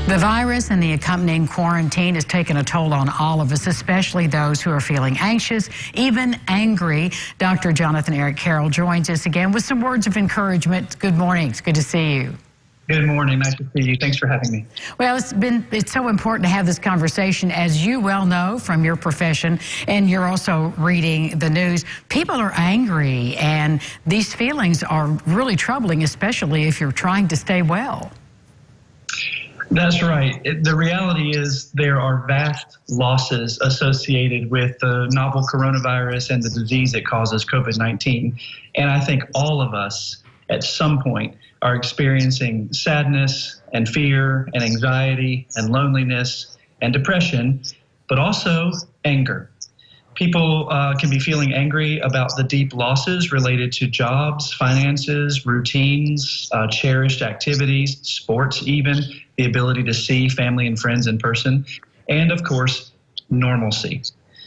The virus and the accompanying quarantine has taken a toll on all of us, especially those who are feeling anxious, even angry. Dr. Jonathan Eric Carroll joins us again with some words of encouragement. Good morning. It's good to see you. Good morning. Nice to see you. Thanks for having me. Well, it's so important to have this conversation, as you well know from your profession, and you're also reading the news. People are angry, and these feelings are really troubling, especially if you're trying to stay well. That's right. The reality is there are vast losses associated with the novel coronavirus and the disease it causes, COVID-19. And I think all of us at some point are experiencing sadness and fear and anxiety and loneliness and depression, but also anger. People can be feeling angry about the deep losses related to jobs, finances, routines, cherished activities, sports even, the ability to see family and friends in person, and of course, normalcy.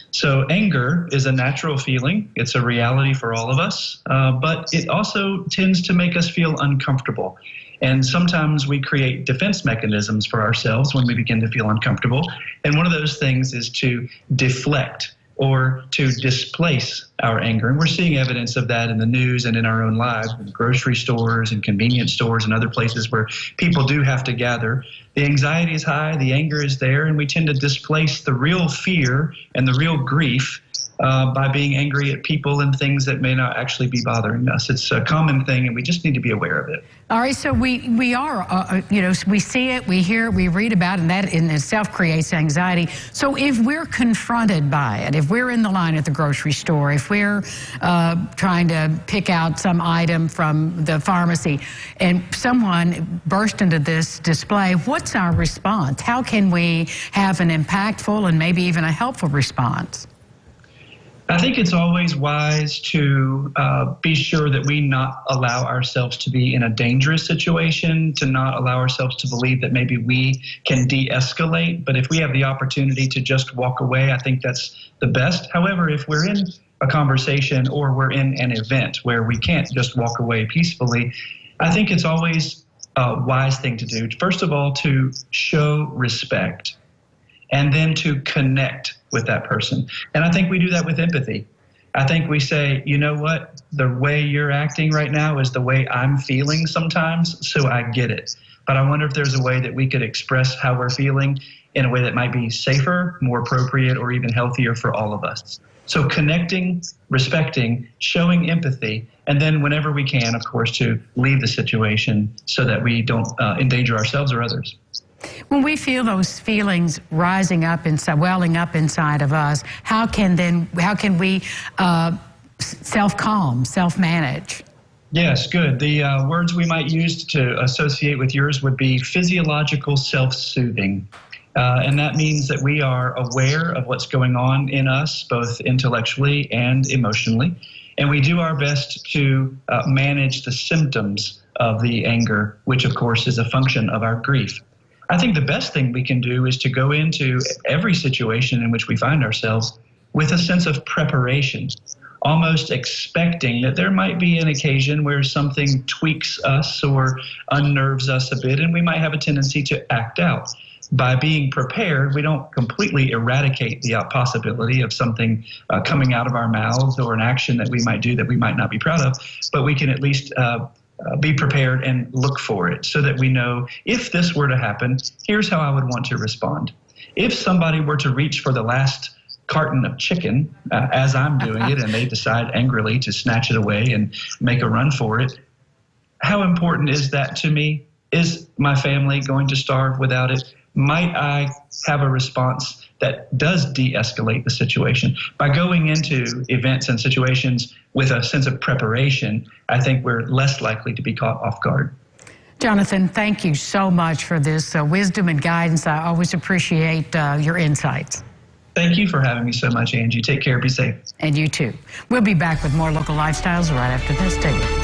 So anger is a natural feeling. It's a reality for all of us, but it also tends to make us feel uncomfortable. And sometimes we create defense mechanisms for ourselves when we begin to feel uncomfortable. And one of those things is to deflect or to displace our anger. And we're seeing evidence of that in the news and in our own lives, in grocery stores and convenience stores and other places where people do have to gather. The anxiety is high, the anger is there, and we tend to displace the real fear and the real grief by being angry at people and things that may not actually be bothering us. It's a common thing, and we just need to be aware of it. All right, so we are, we see it, we hear it, we read about it, and that in itself creates anxiety. So if we're confronted by it, if we're in the line at the grocery store, if we're trying to pick out some item from the pharmacy, and someone burst into this display, what's our response? How can we have an impactful and maybe even a helpful response? I think it's always wise to be sure that we not allow ourselves to be in a dangerous situation, to not allow ourselves to believe that maybe we can de-escalate. But if we have the opportunity to just walk away, I think that's the best. However, if we're in a conversation or we're in an event where we can't just walk away peacefully, I think it's always a wise thing to do. First of all, to show respect, and then to connect with that person. And I think we do that with empathy. I think we say, you know what, the way you're acting right now is the way I'm feeling sometimes, so I get it. But I wonder if there's a way that we could express how we're feeling in a way that might be safer, more appropriate, or even healthier for all of us. So connecting, respecting, showing empathy, and then whenever we can, of course, to leave the situation so that we don't endanger ourselves or others. When we feel those feelings rising up inside, welling up inside of us, how can we self-calm, self-manage? Yes, good. The words we might use to associate with yours would be physiological self-soothing. And that means that we are aware of what's going on in us, both intellectually and emotionally. And we do our best to manage the symptoms of the anger, which of course is a function of our grief. I think the best thing we can do is to go into every situation in which we find ourselves with a sense of preparation, almost expecting that there might be an occasion where something tweaks us or unnerves us a bit, and we might have a tendency to act out. By being prepared, we don't completely eradicate the possibility of something coming out of our mouths or an action that we might do that we might not be proud of, but we can at least be prepared and look for it so that we know if this were to happen, here's how I would want to respond. If somebody were to reach for the last carton of chicken as I'm doing it and they decide angrily to snatch it away and make a run for it, how important is that to me? Is my family going to starve without it? Might I have a response that does de-escalate the situation? By going into events and situations with a sense of preparation, I think we're less likely to be caught off guard. Jonathan, thank you so much for this wisdom and guidance. I always appreciate your insights. Thank you for having me so much, Angie. Take care. Be safe. And you too. We'll be back with more Local Lifestyles right after this. Stay with us.